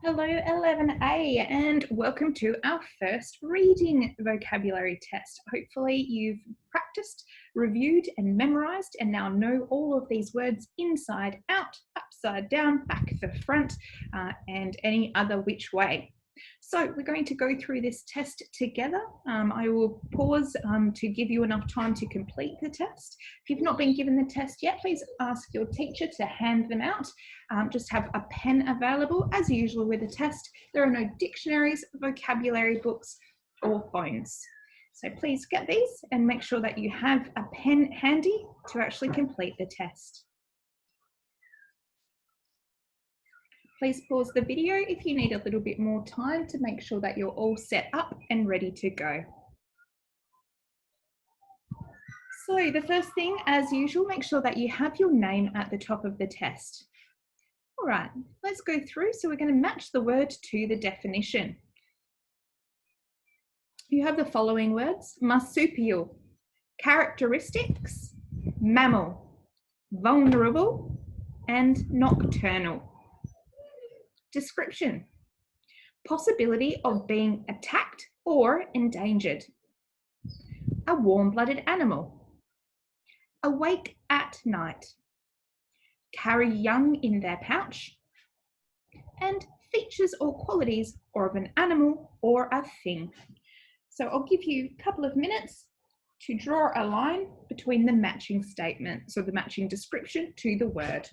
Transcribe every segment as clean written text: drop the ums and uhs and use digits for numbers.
Hello 11A and welcome to our first reading vocabulary test. Hopefully you've practiced, reviewed and memorised and now know all of these words inside out, upside down, back to front and any other which way. So we're going to go through this test together. I will pause to give you enough time to complete the test. If you've not been given the test yet, please ask your teacher to hand them out. Just have a pen available. As usual with a test, there are no dictionaries, vocabulary books or phones. So please get these and make sure that you have a pen handy to actually complete the test. Please pause the video if you need a little bit more time to make sure that you're all set up and ready to go. So the first thing, as usual, make sure that you have your name at the top of the test. All right, let's go through. So we're going to match the word to the definition. You have the following words: marsupial, characteristics, mammal, vulnerable, and nocturnal. Description: possibility of being attacked or endangered. A warm-blooded animal. Awake at night. Carry young in their pouch. And features or qualities of an animal or a thing. So I'll give you a couple of minutes to draw a line between the matching statement, so the matching description to the word.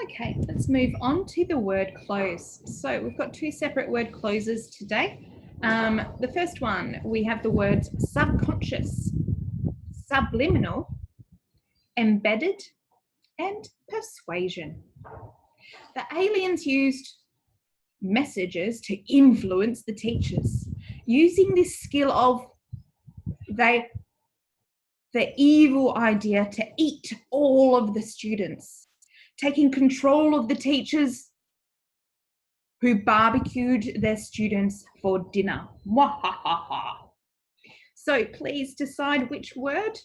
Okay, let's move on to the word close. So we've got two separate word closes today. The first one, we have the words subconscious, subliminal, embedded, and persuasion. The aliens used messages to influence the teachers, using this skill of the evil idea to eat all of the students, taking control of the teachers who barbecued their students for dinner. So please decide which word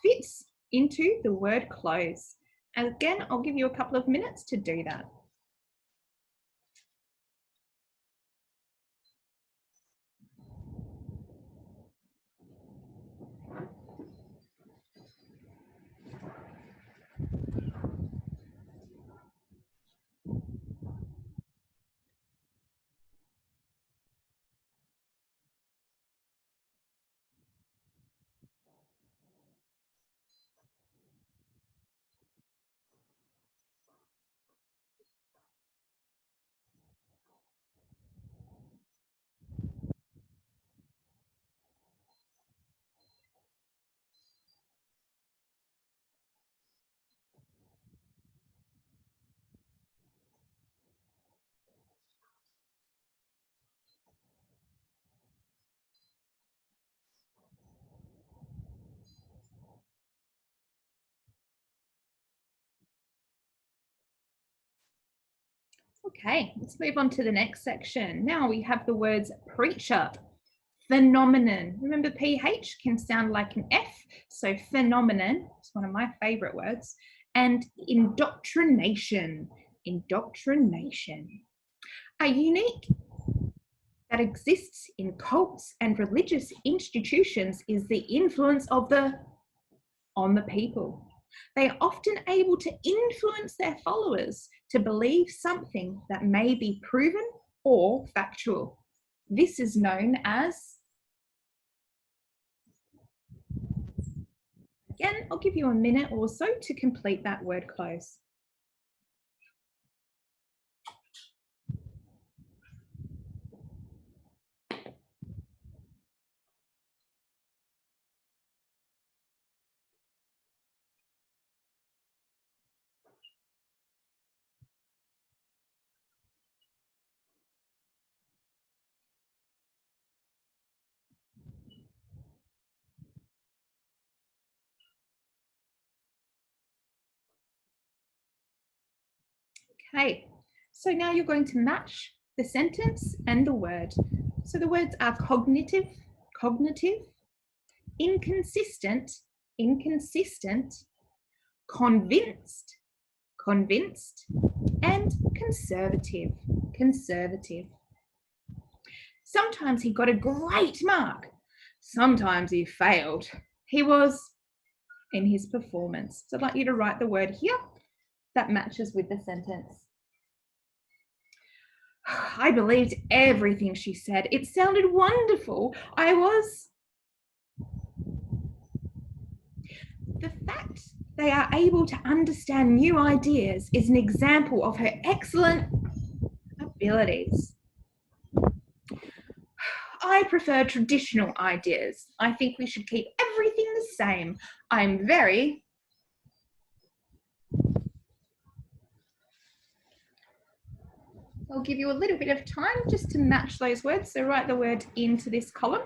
fits into the word close. And again, I'll give you a couple of minutes to do that. Okay, let's move on to the next section. Now we have the words preacher, phenomenon. Remember, PH can sound like an F, so phenomenon is one of my favorite words. And indoctrination, indoctrination. A unique that exists in cults and religious institutions is the influence of on the people. They are often able to influence their followers to believe something that may be proven or factual. This is known as, again, I'll give you a minute or so to complete that word close. Okay, so now you're going to match the sentence and the word. So the words are cognitive, inconsistent, convinced, and conservative, Sometimes he got a great mark. Sometimes he failed. He was in his performance. So I'd like you to write the word here that matches with the sentence. I believed everything she said. It sounded wonderful. The fact they are able to understand new ideas is an example of her excellent abilities. I prefer traditional ideas. I think we should keep everything the same. I'll give you a little bit of time just to match those words. So write the word into this column.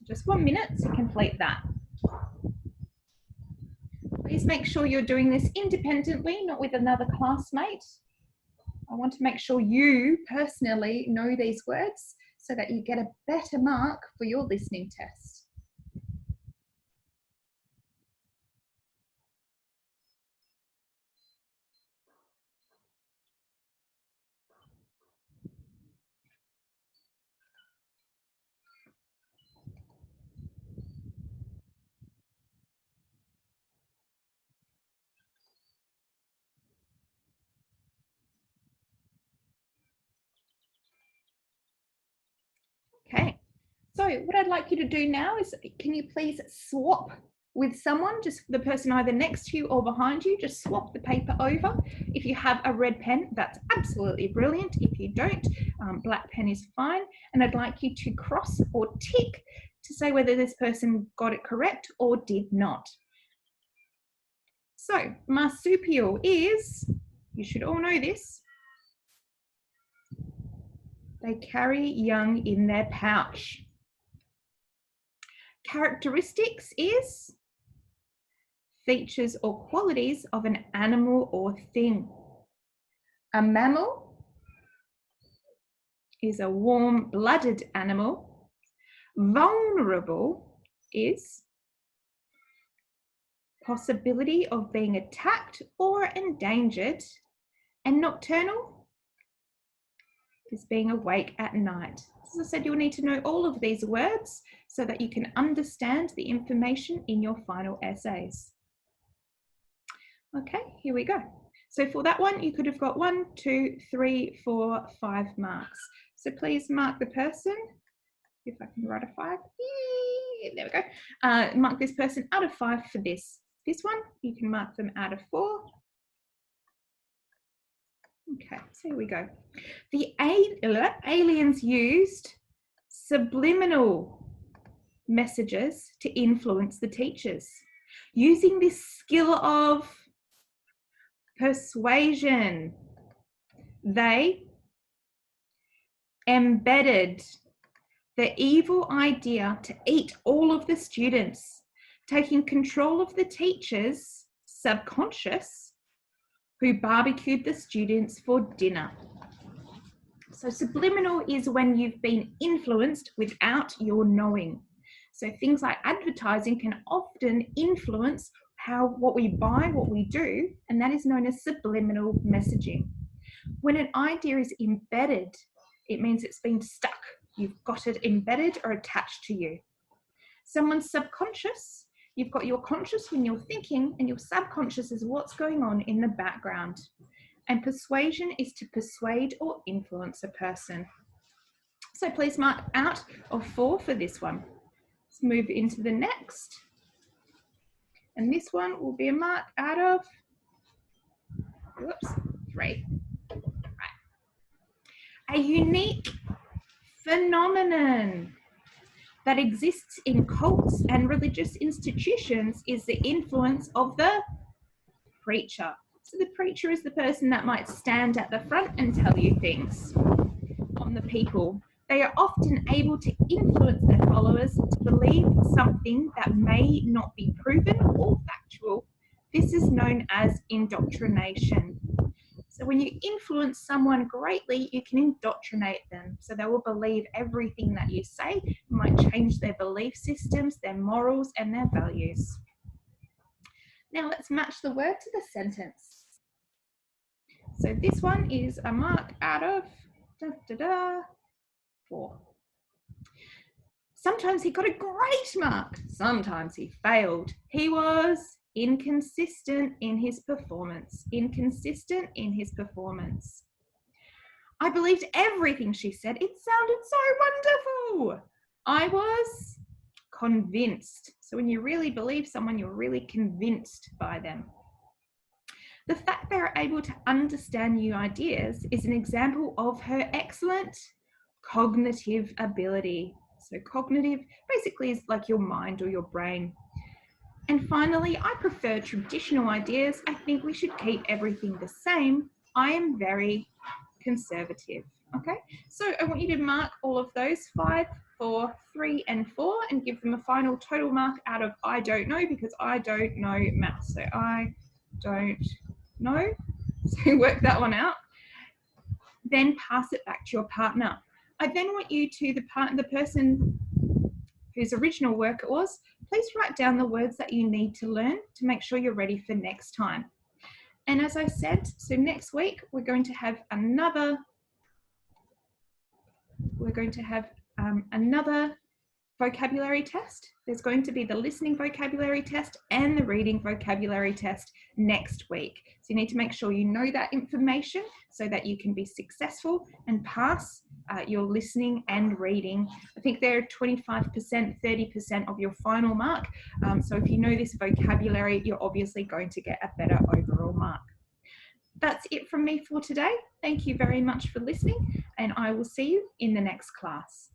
Just 1 minute to complete that. Please make sure you're doing this independently, not with another classmate. I want to make sure you personally know these words so that you get a better mark for your listening test. Okay, so what I'd like you to do now is, can you please swap with someone, just the person either next to you or behind you, just swap the paper over. If you have a red pen, that's absolutely brilliant. If you don't, black pen is fine. And I'd like you to cross or tick to say whether this person got it correct or did not. So marsupial is, you should all know this, they carry young in their pouch. Characteristics is features or qualities of an animal or thing. A mammal is a warm-blooded animal. Vulnerable is possibility of being attacked or endangered. And nocturnal is being awake at night. As I said, you'll need to know all of these words so that you can understand the information in your final essays. Okay, here we go. So for that one, you could have got 1, 2, 3, 4, 5 marks. So please mark the person, if I can write a 5. There we go. Mark this person out of 5 for this. This one, you can mark them out of 4. Okay, so here we go. The aliens used subliminal messages to influence the teachers. Using this skill of persuasion, they embedded the evil idea to eat all of the students, taking control of the teachers' subconscious, who barbecued the students for dinner. So subliminal is when you've been influenced without your knowing. So things like advertising can often influence what we buy, what we do, and that is known as subliminal messaging. When an idea is embedded, it means it's been stuck. You've got it embedded or attached to you. Someone's subconscious, you've got your conscious when you're thinking, and your subconscious is what's going on in the background. And persuasion is to persuade or influence a person. So please mark out of 4 for this one. Let's move into the next. And this one will be a mark out of 3. Right. A unique phenomenon that exists in cults and religious institutions is the influence of the preacher. So the preacher is the person that might stand at the front and tell you things on the people. They are often able to influence their followers to believe something that may not be proven or factual. This is known as indoctrination. So So when you influence someone greatly, you can indoctrinate them. So they will believe everything that you say. You might change their belief systems, their morals, and their values. Now let's match the word to the sentence. So this one is a mark out of 4. Sometimes he got a great mark. Sometimes he failed. He was inconsistent in his performance. Inconsistent in his performance. I believed everything she said. It sounded so wonderful. I was convinced. So when you really believe someone, you're really convinced by them. The fact they are able to understand new ideas is an example of her excellent cognitive ability. So cognitive basically is like your mind or your brain. And finally, I prefer traditional ideas. I think we should keep everything the same. I am very conservative. Okay, so I want you to mark all of those 5, 4, 3, and 4 and give them a final total mark out of I don't know, because I don't know maths. So I don't know. So work that one out. Then pass it back to your partner. I then want you to, the person whose original work it was, please write down the words that you need to learn to make sure you're ready for next time. And as I said, so next week we're going to have another vocabulary test. There's going to be the listening vocabulary test and the reading vocabulary test next week. So you need to make sure you know that information so that you can be successful and pass your listening and reading. I think they're 25%, 30% of your final mark. So if you know this vocabulary, you're obviously going to get a better overall mark. That's it from me for today. Thank you very much for listening, and I will see you in the next class.